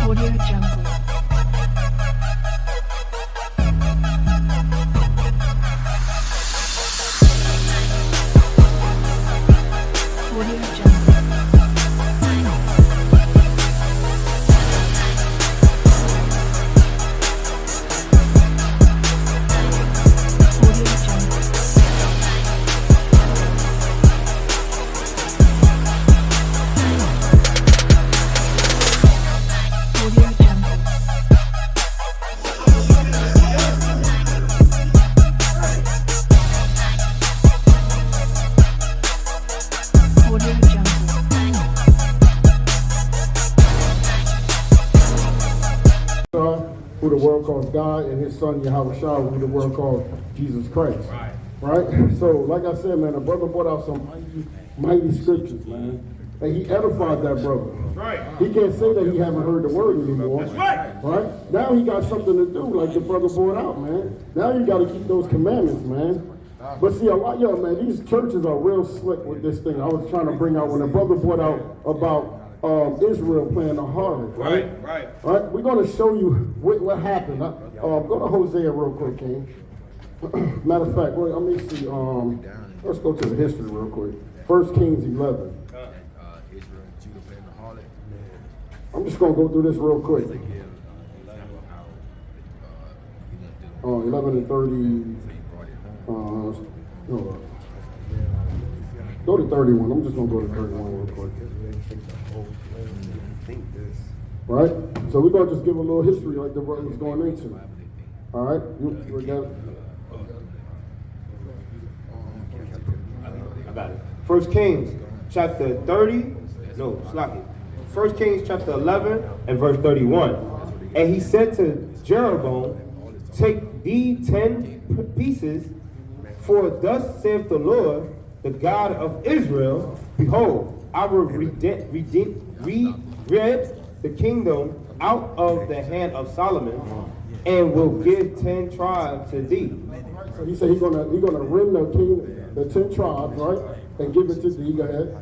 Audio Jungle. Audio Jungle. Audio Jungle. Audio Jungle. Audio Jungle. Who the world calls God, and his son Yahweh Shah, who the world calls Jesus Christ. Right? So, like I said, man, the brother brought out some mighty scriptures, man. And he edified that brother. He can't say that he haven't heard the word anymore. Right? Now he got something to do, like the brother brought out, man. Now you got to keep those commandments, man. But see, a lot, man, these churches are real slick with this thing. I was trying to bring out when the brother brought out about Israel playing the harlot, right? We're going to show you what happened. Go to Hosea real quick, King. Matter of fact, let me see. Let's go to the history real quick. 1 Kings 11. I'm just going to go through this real quick. 11 and 30. Go to 31. I'm just going to go to 31 real quick. Right? So we're going to just give a little history like the brother was going into. All right? You got it? I got it. 1 Kings chapter 30. No, slack it. 1 Kings chapter 11 and verse 31. And he said to Jeroboam, take thee 10 pieces, for thus saith the Lord, the God of Israel, behold, I will rid the kingdom out of the hand of Solomon, and will give 10 tribes to thee. So he said he's gonna rend the 10 tribes, right, and give it to thee. Go ahead.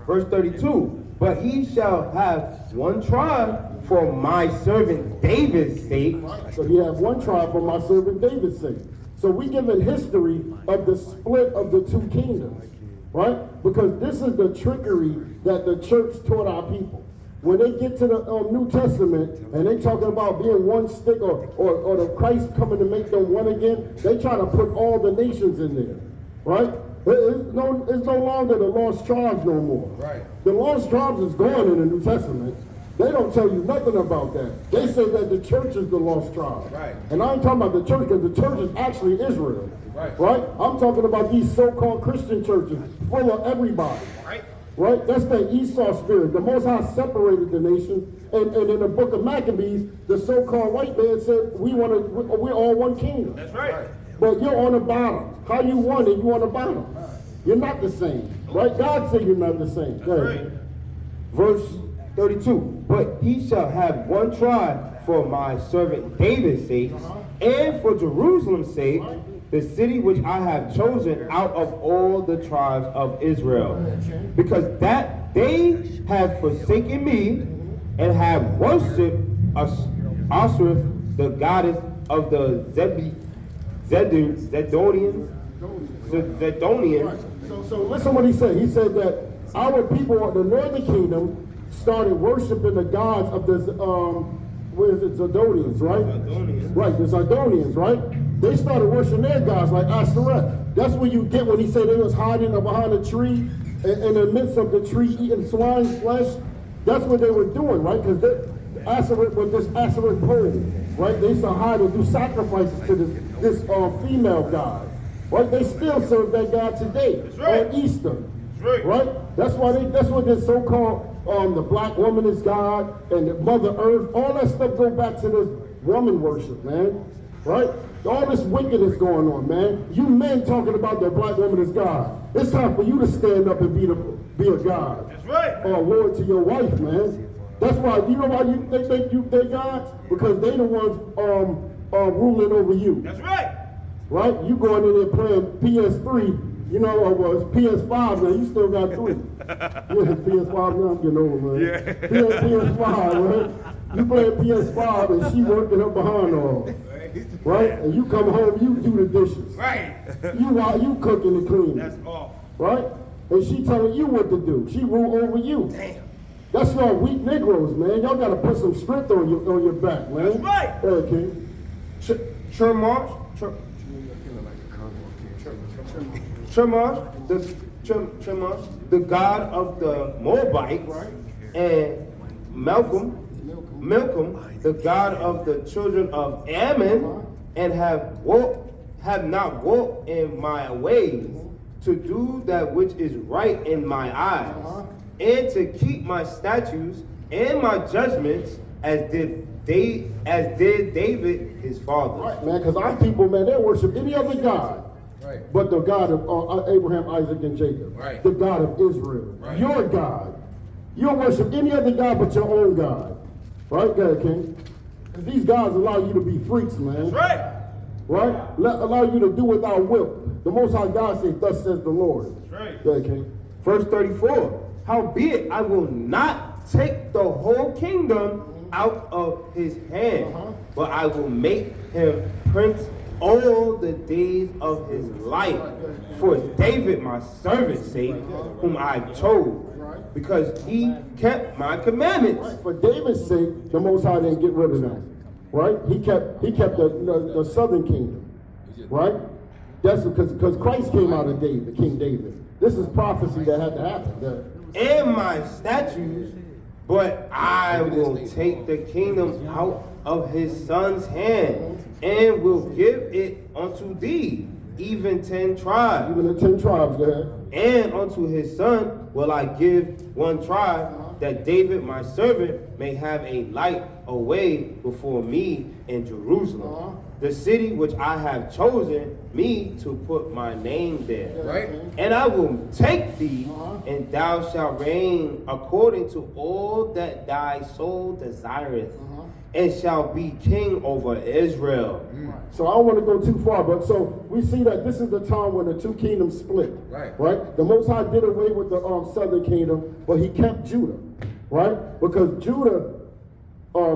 Verse 32. But he shall have one tribe for my servant David's sake. So he has one tribe for my servant David's sake. So we given history of the split of the two kingdoms, right? Because this is the trickery that the church taught our people. When they get to the New Testament and they talking about being one stick or the Christ coming to make them one again, they try to put all the nations in there, right? It's no longer the lost tribes no more. Right. The lost tribes is gone in the New Testament. They don't tell you nothing about that. They say that the church is the lost tribe. Right. And I ain't talking about the church because the church is actually Israel. Right? I'm talking about these so-called Christian churches full of everybody. Right? That's the Esau spirit. The Most High separated the nation. And in the book of Maccabees, the so-called white man said, we're all one kingdom. That's right. But you're on the bottom. How you won and you on the bottom? You're not the same. Right? God said you're not the same. Go ahead. Verse 32. But he shall have one tribe for my servant David's sake, and for Jerusalem's sake, the city which I have chosen out of all the tribes of Israel. Because that they have forsaken me, and have worshipped Ashtoreth, the goddess of the Zidonians. So listen what he said. He said that our people of the northern kingdom started worshiping the gods of the Zidonians, right? Right, the Zidonians, right? They started worshiping their gods like Ashtoreth. That's what you get when he said they was hiding behind a tree in the midst of the tree eating swine's flesh. That's what they were doing, right? Because Ashtoreth was this Ashtoreth pole, right? They used to hide and do sacrifices to this female god, right? They still serve that god today on Easter, right? That's what this so-called the black woman is God and the Mother Earth, all that stuff go back to this woman worship, man, right? All this wickedness going on, man. You men talking about the black woman is God. It's time for you to stand up and be a God. That's right. Or Lord to your wife, man. That's why, you know why they think they're gods? Because they the ones ruling over you. That's right. Right? You going in there playing PS3, you know, or was PS5 now, you still got 3. Yeah, PS5 now, I'm getting over, man. Yeah. PS5, right? You playing PS5 and she working her behind off. Right? And you come home, you do the dishes. Right. You cooking and cleaning. That's all. Right? And she telling you what to do. She rule over you. Damn. That's y'all weak Negroes, man. Y'all gotta put some strength on your back, man. That's right. Hey, King. Tremors, the god of the Moabites, and Milcom, the god of the children of Ammon, and have not walked in my ways, to do that which is right in my eyes, and to keep my statutes and my judgments, as did David his father. Right, man, because our people, man, they worship any other God. Right. But the God of Abraham, Isaac, and Jacob. Right. The God of Israel. Right. Your God. You don't worship any other God but your own God. Right, go ahead, King. Because these gods allow you to be freaks, man. That's right. Right? Allow you to do without will. The Most High God says, thus says the Lord. That's right. Go ahead, King. Verse 34, howbeit I will not take the whole kingdom out of his hand, but I will make him prince all the days of his life, for David my servant's sake, whom I chose, because he kept my commandments. Right. For David's sake, the Most High didn't get rid of them. Right? He kept the southern kingdom. Right? That's because Christ came out of David, King David. This is prophecy that had to happen. And my statutes, but I will take the kingdom out of his son's hand, and will give it unto thee, even 10 tribes. Even the 10 tribes, go ahead. And unto his son will I give one tribe, that David my servant may have a light away before me in Jerusalem, the city which I have chosen me to put my name there. Right. And I will take thee, and thou shalt reign according to all that thy soul desireth, and shall be king over Israel. So I don't want to go too far, but so we see that this is the time when the two kingdoms split. Right. Right? The Most High did away with the southern kingdom, but he kept Judah. Right? Because Judah,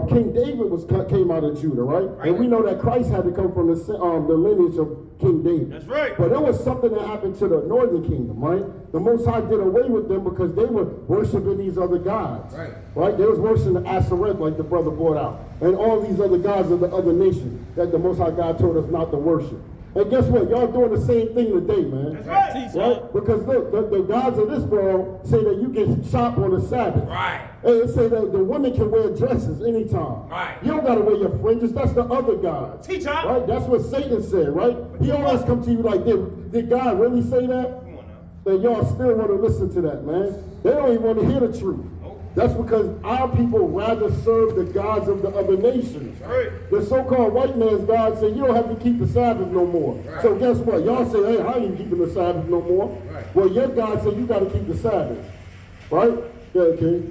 King David came out of Judah, right? And we know that Christ had to come from the lineage of King David. That's right. But there was something that happened to the northern kingdom, right? The Most High did away with them because they were worshiping these other gods. Right. Right? They was worshiping the Ashereth, like the brother brought out, and all these other gods of the other nations that the Most High God told us not to worship. And guess what? Y'all doing the same thing today, man. That's right. Right? Because look, the gods of this world say that you can shop on the Sabbath. Right. And they say that the women can wear dresses anytime. Right. You don't got to wear your fringes. That's the other gods. Teach her. Right? That's what Satan said, right? He always come to you like, did God really say that? Come on now. And y'all still want to listen to that, man. They don't even want to hear the truth. That's because our people rather serve the gods of the other nations. Right. The so-called white man's God said, you don't have to keep the Sabbath no more. Right. So guess what? Y'all say, hey, I ain't keeping the Sabbath no more. Right. Well, your God said you got to keep the Sabbath. Right? Yeah, okay.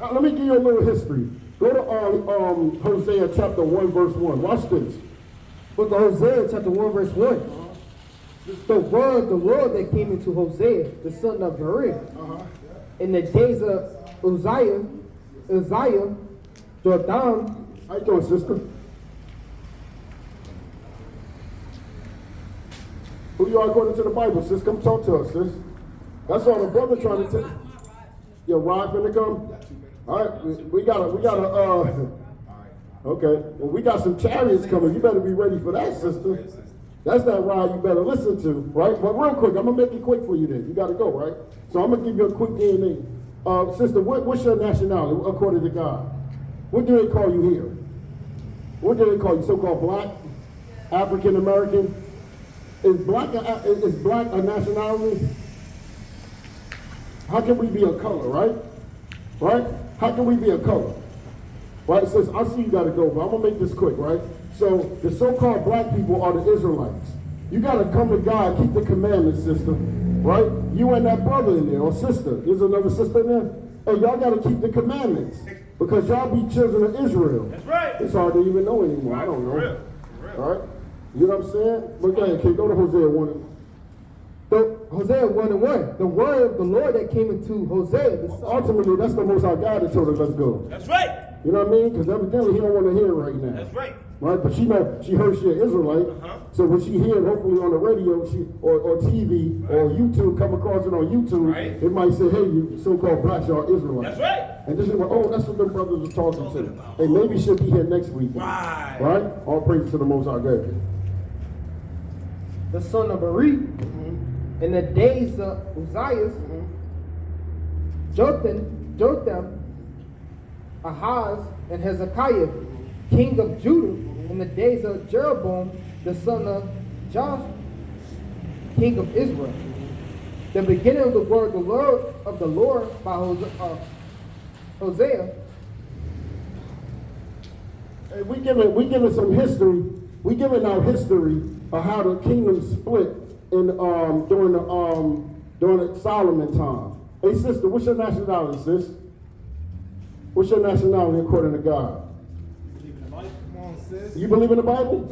Now, let me give you a little history. Go to Hosea chapter 1, verse 1. Watch this. Book of Hosea, chapter 1, verse 1. The word of the Lord that came into Hosea, the son of Berechiah, in the days of Uzziah, Jotham. How you doing, sister? Who you are according to the Bible, sis? Come talk to us, sis. That's all the brother trying to tell. Your ride finna come? All right, we got okay. Well, we got some chariots coming. You better be ready for that, sister. That's that ride you better listen to, right? But real quick, I'm gonna make it quick for you then. You gotta go, right? So I'm gonna give you a quick DNA. Sister, what's your nationality according to God? What do they call you here? What do they call you? So-called black? African American? Is black a nationality? How can we be a color, right? Right? How can we be a color? Right? Sis, I see you gotta go, but I'm gonna make this quick, right? So the so-called black people are the Israelites. You gotta come to God, keep the commandments, sister. Right? You and that brother in there, or sister. There's another sister in there. Hey, y'all gotta keep the commandments. Because y'all be children of Israel. That's right. It's hard to even know anymore. I don't know. For real. All right? You know what I'm saying? But go ahead, kid. Go to Hosea 1. Hosea 1 and 1. The word of the Lord that came into Hosea, the son. Ultimately, that's the Most High God that told us, let's go. That's right. You know what I mean? Because evidently he don't want to hear it right now. That's right. Right? But she heard she an Israelite. So when she hear it, hopefully on the radio or TV or YouTube, come across it on YouTube, Right. it might say, hey, you so-called black, y'all Israelites. That's right. And this is what, oh, that's what the brothers are talking to. Hey, maybe she'll be here next week. Right. Right? All praise to the Most High God. The son of Beri, in the days of Uzziah, Jotham, Ahaz, and Hezekiah, king of Judah, in the days of Jeroboam, the son of Joash, king of Israel. The beginning of the word of the Lord by Hosea. Hey, we giving some history. We giving our history of how the kingdom split in during the Solomon time. Hey sister, what's your nationality, sis? What's your nationality according to God? You believe in the Bible?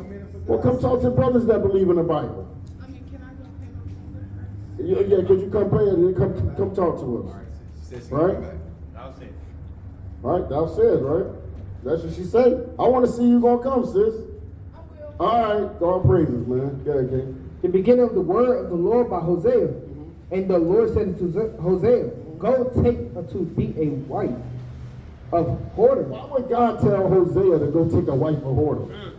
Well, come talk to brothers that believe in the Bible. I mean, can I go pay my Yeah, could you come pay and then come talk to us? Right? I'll say. Right? Thou said, right? That's what she said. I want to see you gonna come, sis. I will. All right, God praises, man. Go ahead, King. The beginning of the word of the Lord by Hosea. And the Lord said to Hosea, go take unto thee a wife of whoredom. Why would God tell Hosea to go take a wife of whoredom?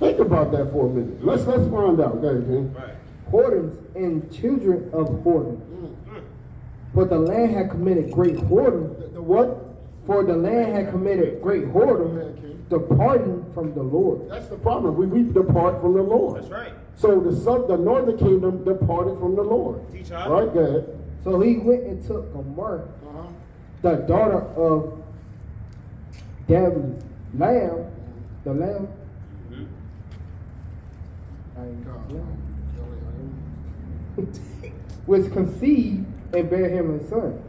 Think about that for a minute. Let's find out. Go ahead, King. Right. Whoredoms and children of whoredom. For the land had committed great whoredom. The what? For the land had committed great whoredom, departing from the Lord. That's the problem. We depart from the Lord. That's right. So the northern kingdom departed from the Lord. Teach her. Right, go ahead. So he went and took Gomer, the daughter of David, the lamb. Was conceived and bare him a son.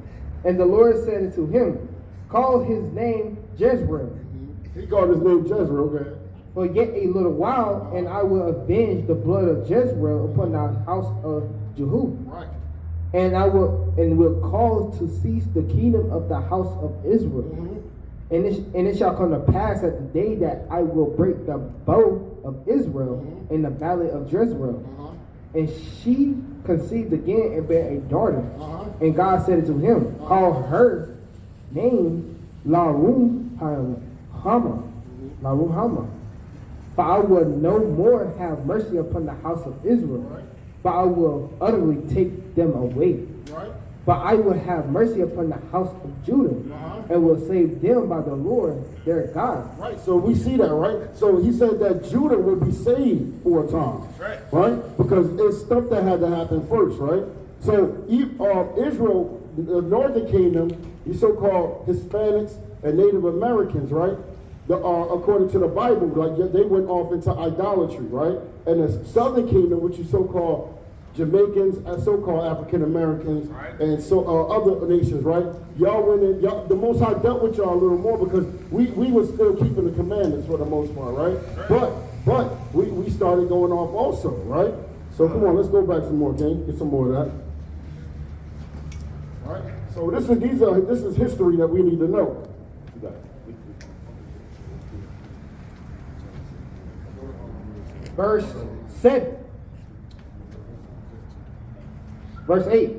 And the Lord said unto him, call his name Jezreel. He called his name Jezreel. Go ahead. For yet a little while, and I will avenge the blood of Jezreel upon the house of Jehu. Right. And I will cause to cease the kingdom of the house of Israel. And it shall come to pass at the day that I will break the bow of Israel in the valley of Jezreel. And she conceived again and bare a daughter. And God said unto him, call her name Laruhama. For I will no more have mercy upon the house of Israel, but I will utterly take them away. Right. But I will have mercy upon the house of Judah, and will save them by the Lord their God. Right, so we see that, right? So he said that Judah would be saved for a time. Right? Because it's stuff that had to happen first, right? So Israel, the northern kingdom, the so-called Hispanics and Native Americans, right? According to the Bible, like they went off into idolatry, right? And the southern kingdom, which is so-called Jamaicans, so-called African Americans, and other nations, right? Y'all went in. The Most High dealt with y'all a little more because we were still keeping the commandments for the most part, right? But we started going off also, right? So come on, let's go back some more, King. Get some more of that. All right. So this is history that we need to know. Verse 7. Verse 8.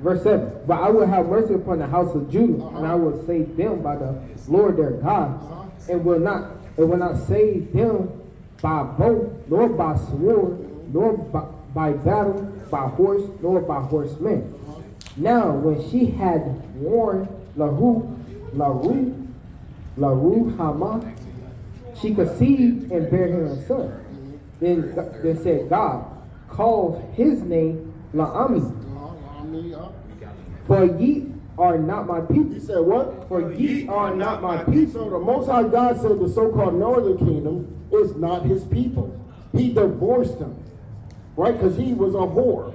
Verse 7. But I will have mercy upon the house of Judah, and I will save them by the Lord their God, and will not save them by bow, nor by sword, nor by battle, by horse, nor by horsemen. Now when she had worn Laruhama, she conceived and bare him a son. Then said God, call his name Laami. For ye are not my people. He said what? For ye are not my people. So the Most High God said the so-called northern kingdom is not his people. He divorced them, right? Because he was a whore.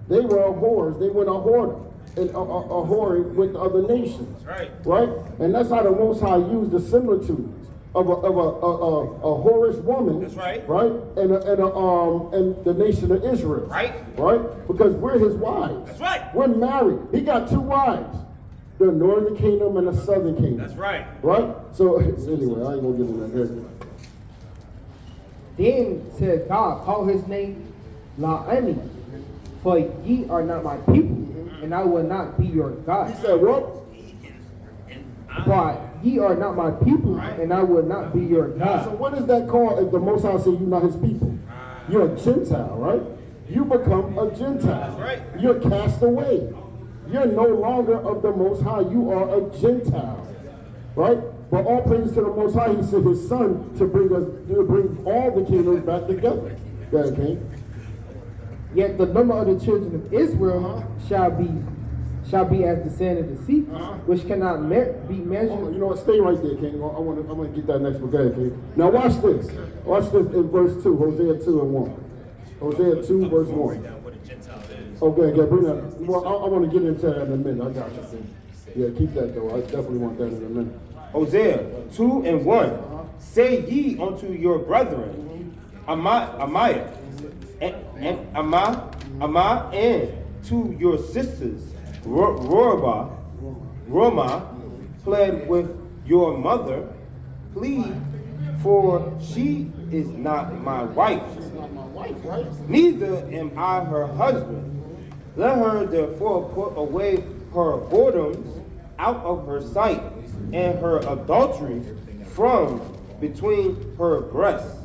They were whores. They went a whoredom and a whoring with other nations, right? And that's how the Most High used the similitudes of a whorish woman, that's right, and the nation of Israel, right? Because we're his wives, that's right. We're married. He got two wives. the northern kingdom and the southern kingdom. That's right. Right? So anyway, I ain't gonna get into that here. Then said God, call his name La-Ami, for ye are not my people, and I will not be your He God. said what? For ye are not my people, and I will not be your So God. what is that called if the Most High say you're not his people? You're a Gentile, right? You become a Gentile. right. You're cast away. You're no longer of the Most High. You are a Gentile, right? But all praise to the Most High. He sent his Son to bring all the kingdoms back together. Go ahead, King. Yet the number of the children of Israel shall be as the sand of the sea, which cannot be measured. You know what? Stay right there, King. I want to get that next one. Go ahead, King. Now watch this. Watch this in verse 2. Hosea 2 and 1. Hosea 2 verse 1. What a Gentile is. Okay, bring that. Well, I want to get into that in a minute. I got you. Yeah, keep that though. I definitely want that in a minute. Hosea 2 and 1. Say ye unto your brethren, Amaya, and Amma, and to your sisters, Roma, plead with your mother, plead, for she is not my wife, neither am I her husband. Let her therefore put away her whoredoms out of her sight, and her adulteries from between her breasts.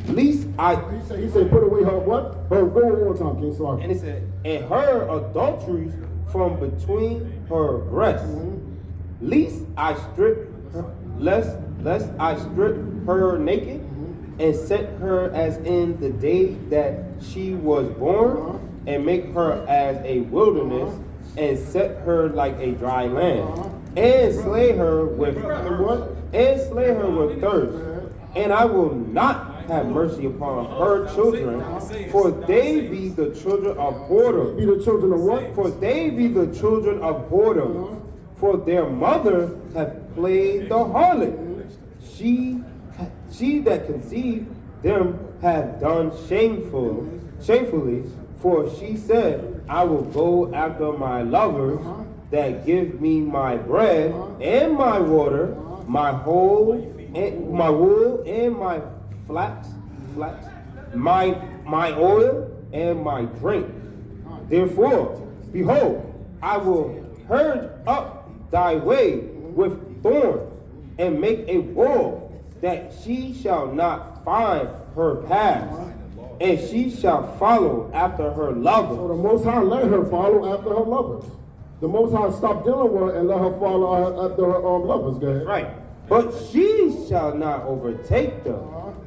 Least I He said, put away her what? Her, go one more time, King. Sorry. and it said, and her adulteries from between her breasts. Least I strip her, lest I strip her naked, and set her as in the day that she was born, and make her as a wilderness, and set her like a dry land, and slay her with what? And slay her with thirst. And I will not have mercy upon her children, for they be the children of whoredom. Be the children of what? For they be the children of whoredom. For their mother hath played the harlot. She that conceived them hath done shamefully. For she said, I will go after my lovers that give me my bread and my water, my wool and my flax, my oil and my drink. Therefore, behold, I will herd up thy way with thorns, and make a wall, that she shall not find her path, and she shall follow after her So lover. the Most High let her follow after her lovers. The Most High stopped dealing with her and let her follow after her lovers. Go ahead. Right. But she shall not overtake them,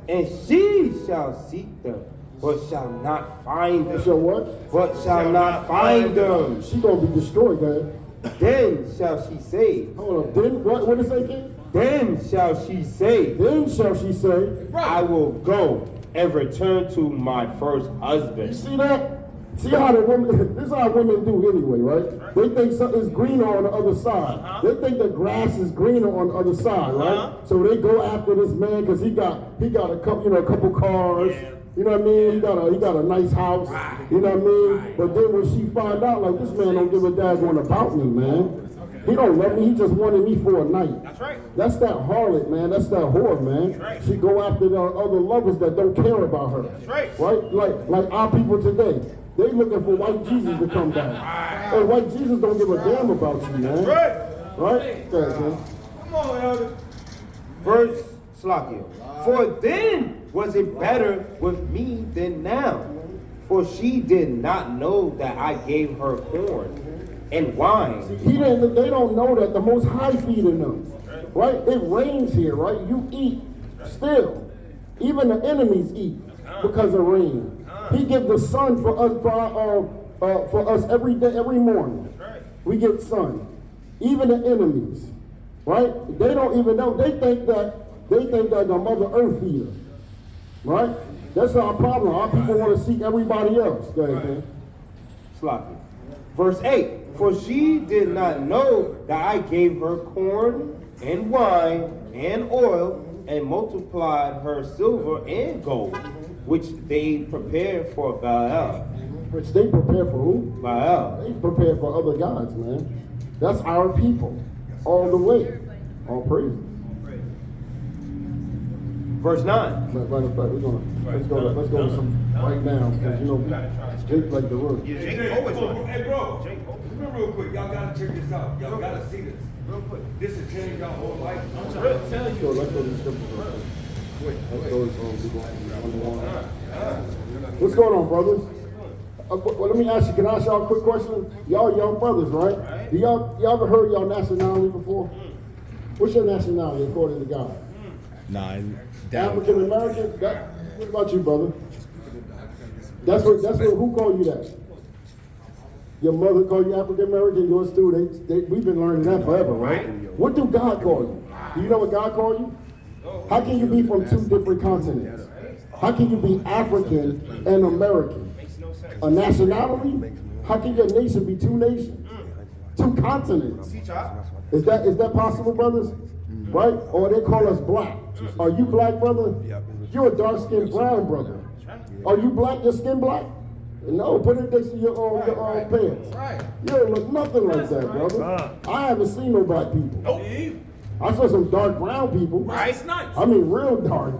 and she shall seek them, but shall not find them. So what? But shall not find them. She gonna be destroyed, guys. Then shall she say, Hold on. Then what did it say, King? then shall she say, Then shall she say, I will go and return to my first you husband. see that? See how the women, this is how women do anyway, right? They think something's greener on the other side. They think the grass is greener on the other side, right? So they go after this man because he got a couple cars. You know what I mean? He got a nice house. You know what I mean? But then when she find out, like, this man don't give a daggone about me, man. He don't love me. He just wanted me for a night. That's right. That's that harlot, man. That's that whore, man. right. She go after the other lovers that don't care about her. That's right. Right? Like our people today. They looking for white Jesus to come back. Hey, white Jesus don't give a damn about you, man. Right. Right? Go ahead, man. Come on, Elder. Verse Slakia. For then was it better with me than now. For she did not know that I gave her corn and wine. They don't know that the Most High feeding them. Right? It rains here, right? You eat still. Even the enemies eat because of rain. He gives the sun for us every day, every morning. We get sun. Even the enemies, right? They don't even know. They think that the Mother Earth feeder, right? That's our problem. Our people want to seek everybody else. Go ahead, man. Slakia. Verse 8. For she did not know that I gave her corn and wine and oil, and multiplied her silver and gold, which they prepared for Baal. Which they prepare for who? Baal. They prepare for other gods, man. That's our people, all the way. All praises. Verse 9. Matter of fact, let's go to some right now, because you know, Jake like the word. Yeah, Hey, Jake always bro, on it. hey, bro. Real quick, y'all gotta check this out. Y'all gotta see this. Real quick. This will change y'all whole life. I'm trying to tell Let's go to the scriptures real quick. Let's go What's going on, brothers? Well, let me ask you, can I ask y'all a quick question? Y'all young brothers, right? Do y'all ever heard y'all nationality before? What's your nationality according to God? Nah, African American? What about you, brother? That's what who called you that? Your mother called you African American, yours too. We've been learning that forever, right? What do God call you? Do you know what God called you? How can you be from two different continents? How can you be African and American? A nationality? How can your nation be two nations? Two continents? Is that possible, brothers? Right? Or they call us black. Are you black, brother? You're a dark-skinned brown brother. Are you black? Your skin black? No, put it next to your own pants. You don't look nothing like that, brother. I haven't seen no black people. I saw some dark brown people. I mean, real dark.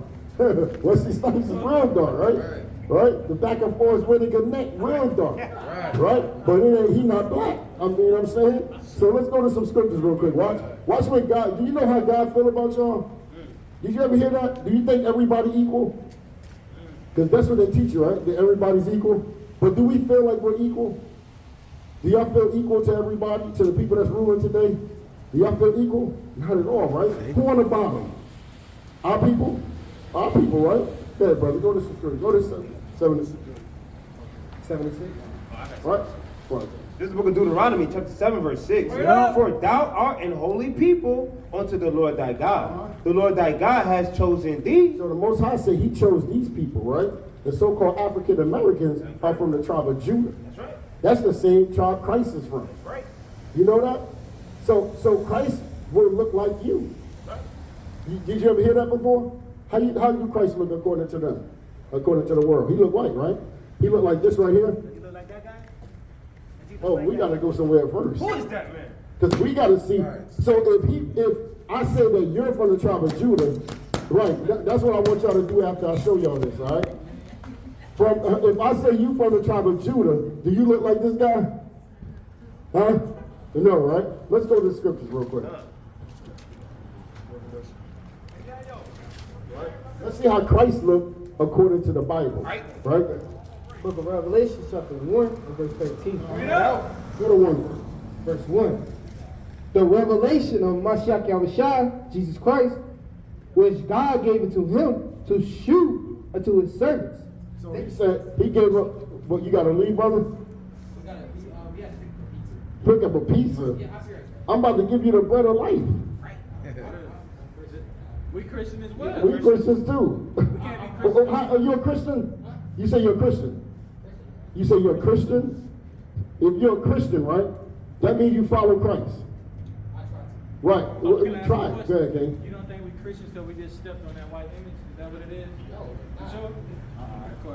Wesley Snipes is real dark, right? Right? The back and forth where they connect, real dark. Right? But he not black. I mean, you know what I'm saying? So let's go to some scriptures real quick. Watch what God, do you know how God feel about y'all? Did you ever hear that? Do you think everybody equal? Because that's what they teach you, right? That everybody's equal. But do we feel like we're equal? Do y'all feel equal to everybody, to the people that's ruling today? Do y'all feel equal? Not at all, right? Who on the bottom? Our people? Our people, right? Go ahead, brother. Go to scripture. Go to 76. 76. Right? Right. This is the book of Deuteronomy, chapter 7, verse 6. For thou art an holy people unto the Lord thy God. The Lord thy God has chosen thee. So the Most High said he chose these people, right? The so-called African Americans are from the tribe of Judah. That's right. That's the same tribe Christ is from. Right. You know that? So Christ would look like you. Right. Did you ever hear that before? How do Christ look according to them? According to the world. He looked white, right? He looked like this right here. You look like that guy? Oh, we got to go somewhere first. Who is that man? Because we got to see. So if I say that you're from the tribe of Judah, right, that's what I want y'all to do after I show y'all this, all right? If I say you from the tribe of Judah, do you look like this guy? Huh? No, right? Let's go to the scriptures real quick. Let's see how Christ looked according to the Bible. Right? Book of Revelation, chapter 1, and verse 13. Go to 1. Verse 1. The revelation of Mashiach Yahushua, Jesus Christ, which God gave it to him to shew unto his servants. So he said, he gave up, what, you got to leave, brother? Pick up a pizza. I'm about to give you the bread of life. We Christian as well. We Christians too. Are you a Christian? You say you're a Christian. You say you're a Christian? If you're a Christian, right, that means you follow Christ. Right. Try it. Go ahead, King. You don't think we Christians because we just stepped on that white image? Is that what it is? You sure?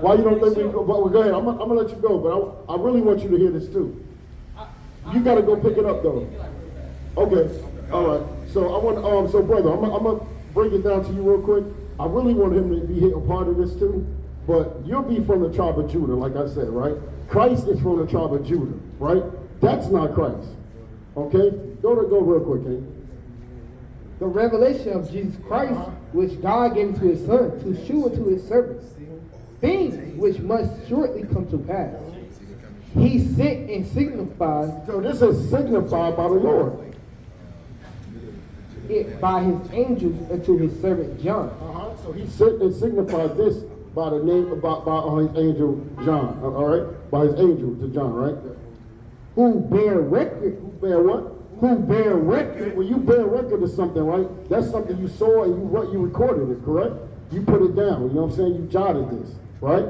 Why you don't think we go? But go ahead. I'm gonna let you go, but I really want you to hear this too. You gotta go pick it up though. Okay. All right. So I want so brother, I'm gonna break it down to you real quick. I really want him to be a part of this too. But you'll be from the tribe of Judah, like I said, right? Christ is from the tribe of Judah, right? That's not Christ. Okay? Go real quick, King. The revelation of Jesus Christ, which God gave to his Son, to shew unto his servants, things which must shortly come to pass. He sent and signified So this is signified by the Lord. it by his angels unto his servant John. So he sent and signified this by the name by his angel John. All right? By his angel to John, right? Who bear record. Who bear what? Who bear record. When you bear record of something, right? That's something you saw and you recorded it, correct? You put it down. You know what I'm saying? You jotted this, right?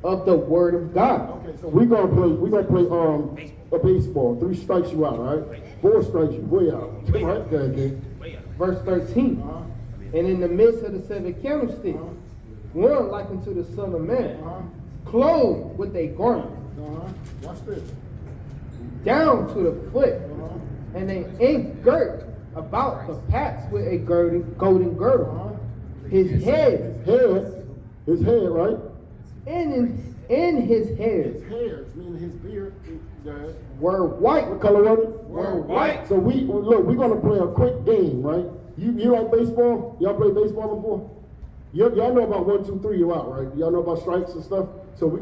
Of the word of God. Okay, so we're gonna play a baseball. 3 strikes you out, all right? 4 strikes you way out. Right there, King. Verse 13. And in the midst of the 7 candlesticks, one like unto the Son of Man, clothed with a garment. Watch this. down to the foot, and they engirt about the paps with a golden girdle. His head, His head, right? and in his hairs Hairs, meaning his beard. were white. What color was it? Were white. So look, we're gonna play a quick game, right? You like baseball? Y'all play baseball before? Y'all know about 1, 2, 3, you're out, right? Y'all know about strikes and stuff? So we're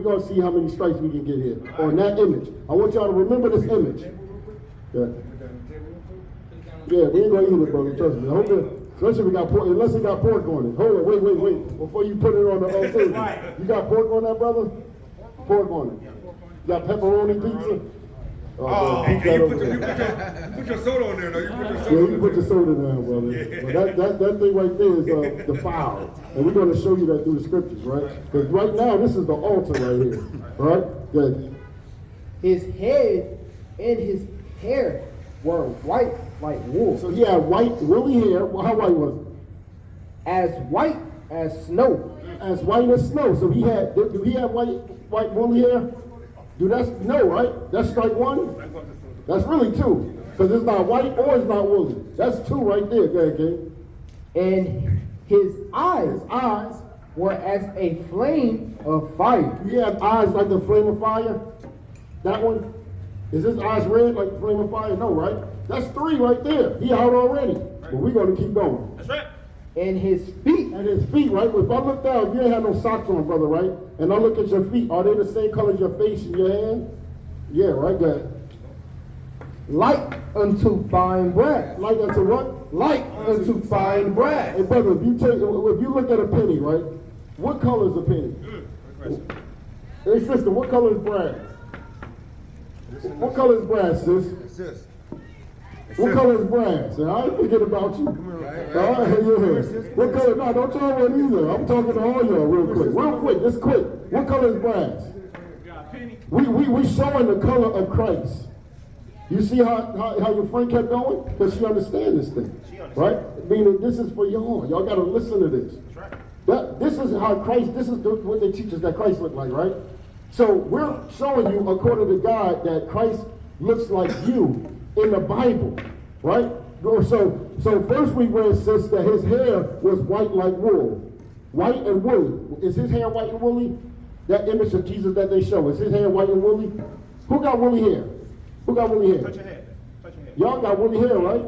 gonna see how many strikes we can get here on that image. I want y'all to remember this image. Yeah, we ain't gonna eat it, brother, trust me. Hold it. Especially if we got pork, unless it got pork on it. Hold on, wait. Before you put it on the table. You got pork on that, brother? Pork on it. You got pepperoni pizza? Oh, keep and that you over put there. your, put your soda on there, though. You put your soda Yeah, on you put there. your soda down, brother. But that thing right there is defiled. And we're going to show you that through the scriptures, right? Because right now, this is the altar right here. Right? Good. His head and his hair were white like wool, So he had white, woolly hair. Well, how white was it? as white as snow. As white as snow. So he had, do he have white woolly hair? No, right? That's strike one? That's really two. Because it's not white or it's not woolly. That's two right there, go ahead, King. And his eyes were as a flame of fire. He had eyes like the flame of fire. That one? Is his eyes red like the flame of fire? No, right? That's three right there. He out already. But we're going to keep going. That's right. And his feet And his feet, right? If I look down, you ain't have no socks on, brother, right? And I look at your feet, are they the same color as your face and your hand? Yeah, right there. like unto fine brass. Like unto what? Like unto fine brass. Hey, brother, if you look at a penny, right? What color is a penny? Hey, sister, what color is brass? What color is brass, sis? What color is brass? I ain't forget about you. All right, yeah. What color? No, don't y'all run either. I'm talking to all y'all real quick, just quick. What color is brass? We showing the color of Christ. You see how your friend kept going? Because she understands this thing, right? Meaning this is for y'all. Y'all got to listen to this. This is how Christ. This is what they teach us that Christ looked like, right? So we're showing you, according to God, that Christ looks like you in the Bible, right? So first we read, sis, that his hair was white like wool, white and woolly. Is his hair white and woolly? That image of Jesus that they show, is his hair white and woolly? Who got woolly hair? Who got woolly hair? Touch your head. Touch your head. Y'all got woolly hair, right?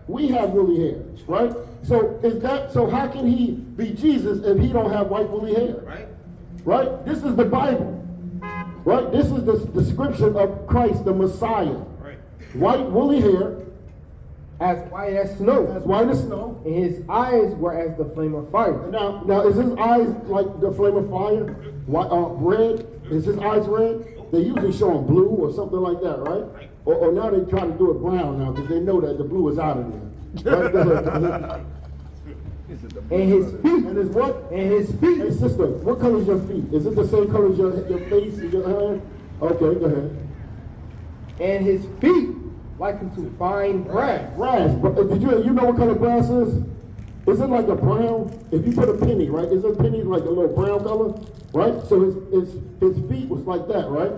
We have woolly hair, right? So how can he be Jesus if he don't have white woolly hair? Right? This is the Bible. Right? This is the description of Christ, the Messiah. White woolly hair, As white as snow. as white as snow. And his eyes were as the flame of fire. Now is his eyes like the flame of fire? White, red? Is his eyes red? They usually show him blue or something like that, right? Or now they try to do it brown now because they know that the blue is out of there. Right? And his feet. And his what? And his feet. Hey sister, what color is your feet? Is it the same color as your face and your hair? Okay, go ahead. And his feet like unto fine brass. Brass. Did you know what color brass is? Is it like a brown? If you put a penny, right? Is a penny like a little brown color? Right? So his feet was like that, right?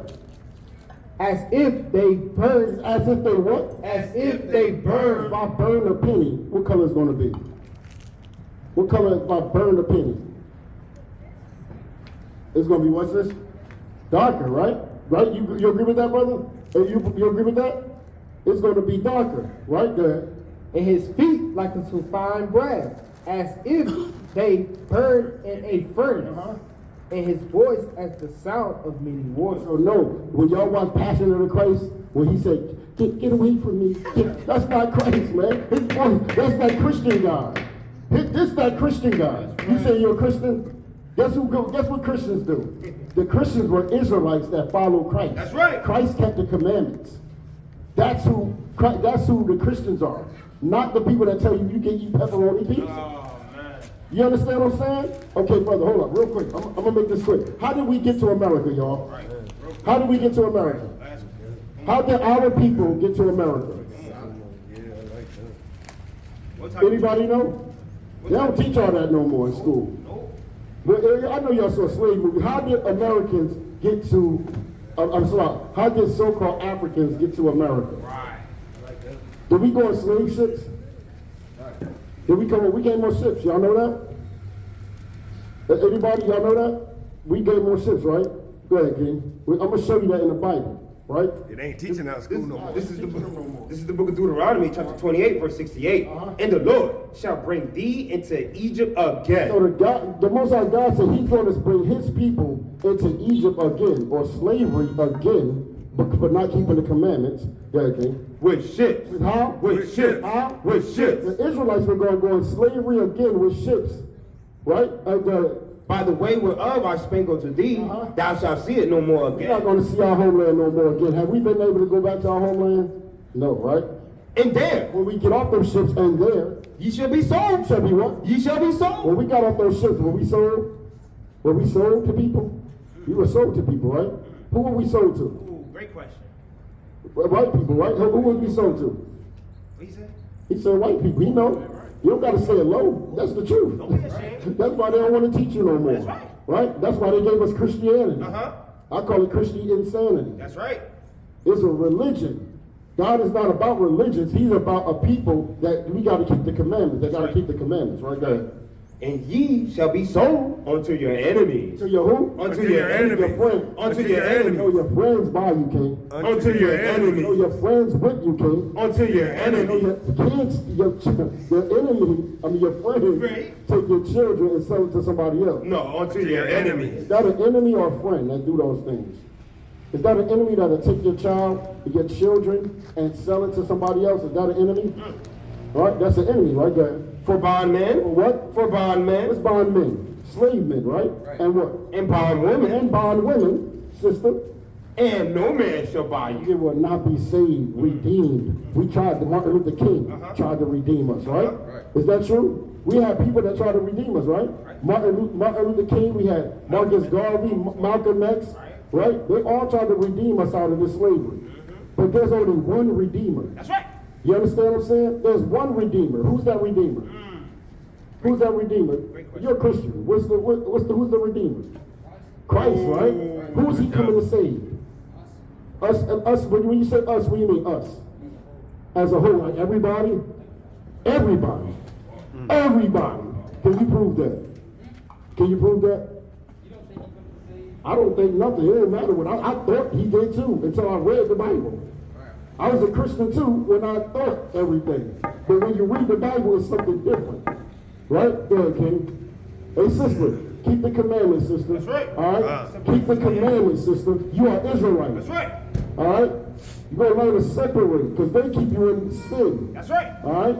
As if they burned. As if they what? As if they burned. If I burn a penny, what color is going to be? What color if I burn a penny? It's going to be, what's this? Darker, right? Right? You agree with that, brother? You agree with that? It's going to be darker, right? Good. And his feet like unto fine brass, as if they burned in a furnace. And his voice as the sound of many waters. So no, when y'all watch Passion of the Christ, when he said, get away from me, that's not Christ, man. His voice, that's that Christian God. This that Christian God. You say you're a Christian? Guess what Christians do? The Christians were Israelites that follow Christ. That's right. Christ kept the commandments. That's who the Christians are. Not the people that tell you you can eat pepperoni pizza. Oh, man. You understand what I'm saying? Okay, brother, hold up, real quick. I'm gonna make this quick. How did we get to America, y'all? How did we get to America? How did our people get to America? Anybody know? They don't teach all that no more in school. But I know y'all saw a slave movie. How did Americans get to I'm sorry. How did so-called Africans get to America? Did we go on slave ships? Did we come on? We came on ships. Y'all know that? Anybody? Y'all know that? We came on ships, right? Go ahead, King. I'm gonna show you that in the Bible, right? It ain't teaching that in school no more. This is the book of Deuteronomy, chapter 28, verse 68. And the Lord shall bring thee into Egypt again. So the Most High God said He's going to bring His people into Egypt again, or slavery again, but for not keeping the commandments. Go ahead, King. With ships. With how? With ships. How? With ships. The Israelites were going to go in slavery again with ships, right? By the way whereof I spake unto thee, thou shalt see it no more We're not again. going to see our homeland no more again. Have we been able to go back to our homeland? No, right? And there When we get off those ships and there, ye shall be sold. shall be what? Ye shall be sold. When we got off those ships, were we sold? Were we sold to people? We were sold to people, right? Who were we sold to? Ooh, great question. White people, right? Who were we sold to? What you say? He said white people. You know, you don't got to say it low. That's the truth. Don't be ashamed. That's why they don't want to teach you no more. That's right. Right? That's why they gave us Christianity. Uh-huh. I call it Christian insanity. That's right. It's a religion. God is not about religions. He's about a people that we got to keep the commandments. They got to right. keep the commandments, right? Go ahead. And ye shall be sold unto your enemies. To your who? Unto your enemies. Your friend. Unto your enemies. No, your friends by you, King. Unto your No, enemies. your friends with you, King. Unto your No, enemies. your kids, your enemy, I mean your friends, Right. take your children and sell it to somebody else. No, unto your enemies. Is that an enemy or a friend that do those things? Is that an enemy that'll take your child, your children, and sell it to somebody else? Is that an enemy? All right, that's an enemy, right there. For bondmen. For what? For What's bondmen. bondmen? Slave men, right? And what? And bondwomen. And bond women, sister. And no man shall buy You you. will not be saved, redeemed. We tried to, Martin Luther King tried to redeem us, right? Is that true? We had people that tried to redeem us, right? Martin Luther King, we had Marcus Garvey, Malcolm X, right? They all tried to redeem us out of this slavery. But there's only one redeemer. That's right. You understand what I'm saying? There's one redeemer. Who's that redeemer? Who's that redeemer? You're a Christian. Who's the redeemer? Christ, right? Who's he coming to save? Us. When you say us, what do you mean us? As a whole, like everybody? Everybody. Everybody. Can you prove that? Can you prove that? I don't think nothing. It didn't matter what I thought he did too until I read the Bible. I was a Christian too when I thought everything. But when you read the Bible, it's something different. Right? Go ahead, King. Hey, sister, keep the commandments, sister. That's right. All right? Keep the commandments, sister. You are Israelite. That's right. All right? You're going to learn to separate because they keep you in sin. That's right. All right?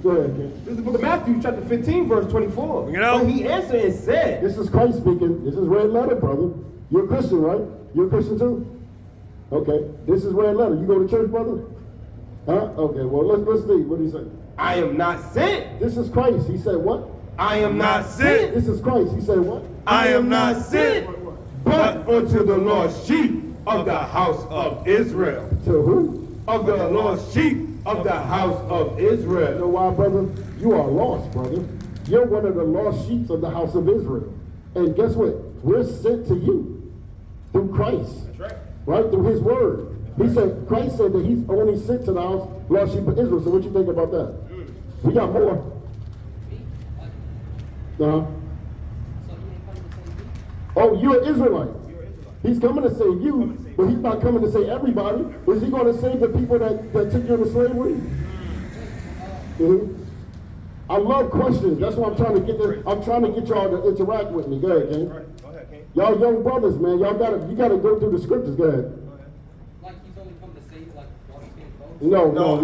Go ahead, King. This is the book of Matthew, chapter 15, verse 24. Bring it out. But he answered and said, This is Christ speaking. This is red letter, brother. You're a Christian, right? You're a Christian too? Okay. This is red letter. You go to church, brother? Huh? Okay, well, let's see. What did he say? I am not sent. This is Christ. He said what? I am not sent. This is Christ. He said what? I am not sent, but unto the lost sheep of the house of Israel. To who? Of the lost sheep of the house of You know Israel. why, brother? You are lost, brother. You're one of the lost sheep of the house of Israel. And guess what? We're sent to you through Christ. That's right. Right? Through his word. He said, Christ said that he's only sent to the house, lost sheep of Israel. So what you think about that? We got more. Uh-huh. Oh, you're an Israelite. He's coming to save you, but he's not coming to save everybody. Is he going to save the people that took you into slavery? I love questions. That's why I'm trying to get y'all to interact with me. Go ahead, King. Go ahead, King. Y'all young brothers, man, you gotta go through the scriptures. Go ahead. Like he's only come to save like dark-skinned folks? No. No,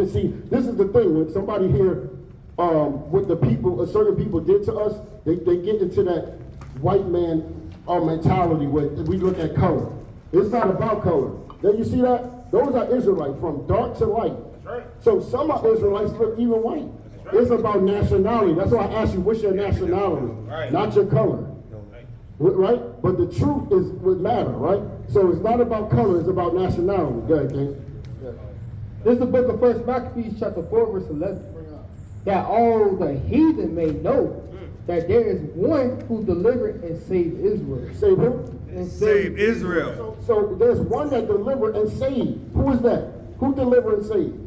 See, this is the thing. When somebody here, what the people, certain people did to us, they get into that white man mentality where we look at color. It's not about color. Then you see that? Those are Israelites from dark to light. right. So some of Israelites look even white. It's about nationality. That's why I asked you, what's your nationality? Right. Not your color. Right? But the truth is what matter, right? So it's not about color, it's about nationality. Go ahead, King. This is the book of 1 Maccabees, chapter 4, verse 11. That all the heathen may know that there is one who delivered and saved Israel. Save who? And Save Israel. So there's one that delivered and saved. Who is that? Who delivered and saved?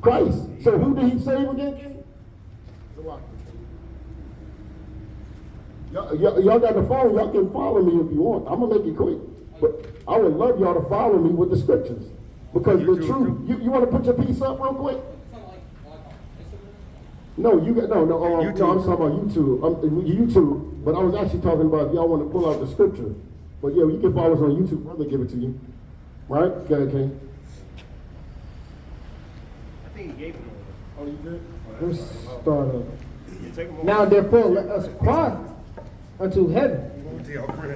Christ. So who did he save again, King? Y'all got the phone. Y'all can follow me if you want. I'm going to make it quick. But I would love y'all to follow me with the scriptures. Because the truth, you want to put your piece up real quick? No, you got no. I'm talking about YouTube. YouTube, but I was actually talking about if y'all want to pull out the scripture. But yeah, you can follow us on YouTube. Brother, give it to you. Right? Go ahead, King. I think he gave him Oh, you did? Let's start up. Now therefore let us cry unto heaven.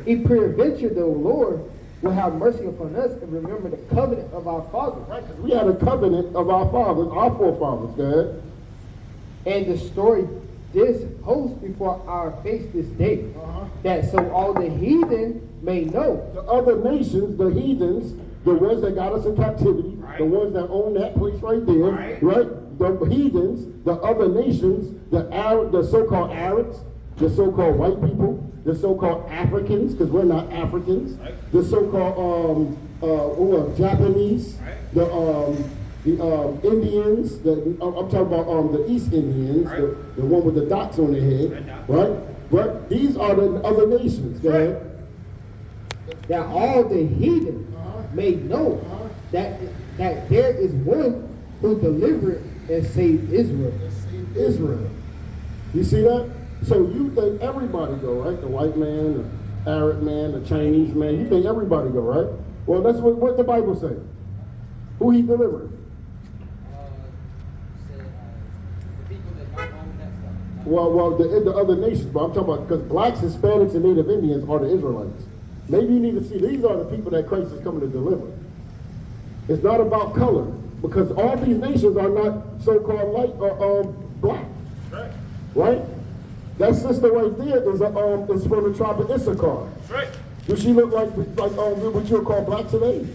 If peradventure the Lord will have mercy upon us and remember the covenant of our fathers. Right, because we had a covenant of our fathers, our forefathers, go ahead. And destroy this host before our face this day, that so all the heathen may know. The other nations, the heathens, the ones that got us in captivity, the ones that own that place right there, right? The heathens, the other nations, the so-called Arabs, the so-called white people, the so-called Africans, because we're not Africans, the so-called Japanese, the Indians, I'm talking about the East Indians, the one with the dots on their head, right? But these are the other nations, go ahead. That all the heathen may know that there is one who delivered and saved Israel. Israel. You see that? So you think everybody go, right? The white man, the Arab man, the Chinese man, you think everybody go, right? Well, that's what the Bible says. Who he delivered? The people that don't own that stuff. Well, the other nations, but I'm talking about, because blacks, Hispanics, and Native Indians are the Israelites. Maybe you need to see, these are the people that Christ is coming to deliver. It's not about color, because all these nations are not so-called light or black. Right? That sister right there is from the tribe of Issachar. Right. Does she look like what you would call black today?